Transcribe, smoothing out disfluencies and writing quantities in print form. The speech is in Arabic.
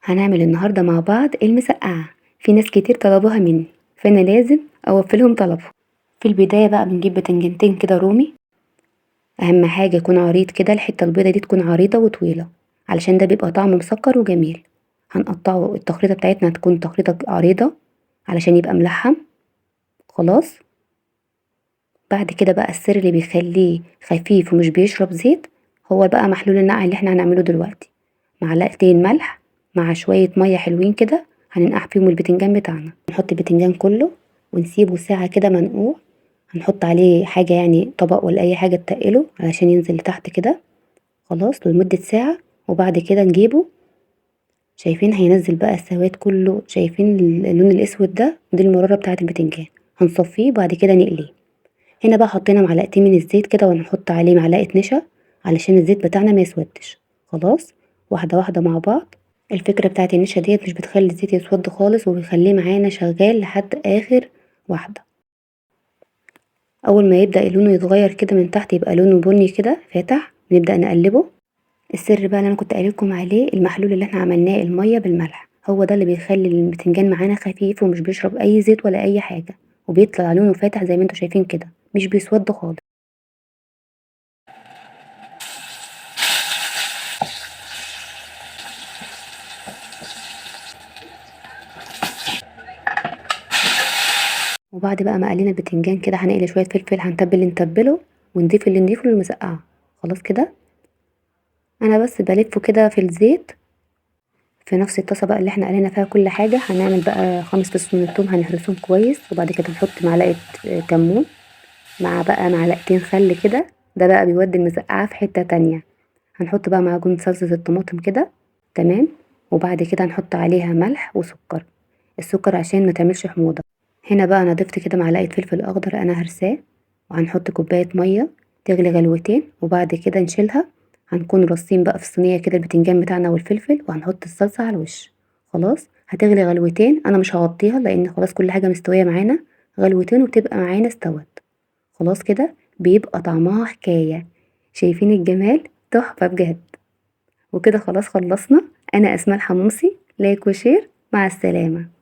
هنعمل النهاردة مع بعض المسقعة. في ناس كتير طلبوها مني فأنا لازم أوفلهم طلبهم. في البداية بقى بنجيب بتنجانتين كده رومي. أهم حاجة يكون عريض كده، الحتة البيضة دي تكون عريضة وطويلة علشان ده بيبقى طعمه مسكر وجميل. هنقطعه، التخريطة بتاعتنا هتكون تخريطة عريضة علشان يبقى ملحم. خلاص. بعد كده بقى السر اللي بيخليه خفيف ومش بيشرب زيت هو بقى محلول النقع اللي احنا هنعمله دلوقتي. معلقتين ملح مع شوية مية حلوين كده هننقع فيهم البتنجان بتاعنا. نحط البتنجان كله ونسيبه ساعة كده منقوع. هنحط عليه حاجة يعني طبق ولا أي حاجة تقله علشان ينزل لتحت كده. خلاص لمدة ساعة. وبعد كده نجيبه، شايفين هينزل بقى السواد كله، شايفين اللون الأسود ده، دي المرارة بتاعة البتنجان. هنصفيه وبعد كده نقليه. هنا بقى حطينا معلقتين من الزيت كده وهنحط عليه معلقة نشا علشان الزيت بتاعنا ما يسودش. خلاص. واحدة واحدة مع بعض. الفكرة بتاعت النشا ديت مش بتخلي الزيت يسود خالص، وبيخليه معانا شغال لحد آخر واحدة. أول ما يبدأ لونه يتغير كده من تحت، يبقى لونه بني كده فاتح، نبدأ نقلبه. السر بقى اللي أنا كنت قايلكم عليه، المحلول اللي احنا عملناه المية بالملح هو ده اللي بيخلي البتنجان معانا خفيف ومش بيشرب أي زيت ولا أي حاجة، وبيطلع لونه فاتح زي ما انتوا شايفين كده، مش بيسود خالص. وبعد بقى ما قلينا البتنجان كده هنقلي شويه فلفل، هنتبل اللي نتبله ونضيف اللي نضيفه للمسقعه. خلاص كده. انا بس بلفه كده في الزيت في نفس الطاسه بقى اللي احنا قلينا فيها كل حاجه. هنعمل بقى 5 فصوص من الثوم هنهرسهم كويس، وبعد كده نحط معلقه كمون مع بقى معلقتين خل كده، ده بقى بيودي المسقعه في حته تانية. هنحط بقى معجون صلصه الطماطم كده. تمام. وبعد كده هنحط عليها ملح وسكر، السكر عشان ما تعملش حموضه. هنا بقى انا ضفت كده معلقه فلفل اخضر انا هرساه، وهنحط كوبايه ميه تغلي غلوتين، وبعد كده نشيلها. هنكون رصين بقى في الصينيه كده البتنجان بتاعنا والفلفل، وهنحط الصلصه على الوش. خلاص هتغلي غلوتين، انا مش هغطيها لان خلاص كل حاجه مستويه معانا. غلوتين وبتبقى معانا استوت. خلاص كده بيبقى طعمها حكايه. شايفين الجمال؟ تحفه بجد. وكده خلاص خلصنا. انا اسماء الحموسي، لايك وشير، مع السلامه.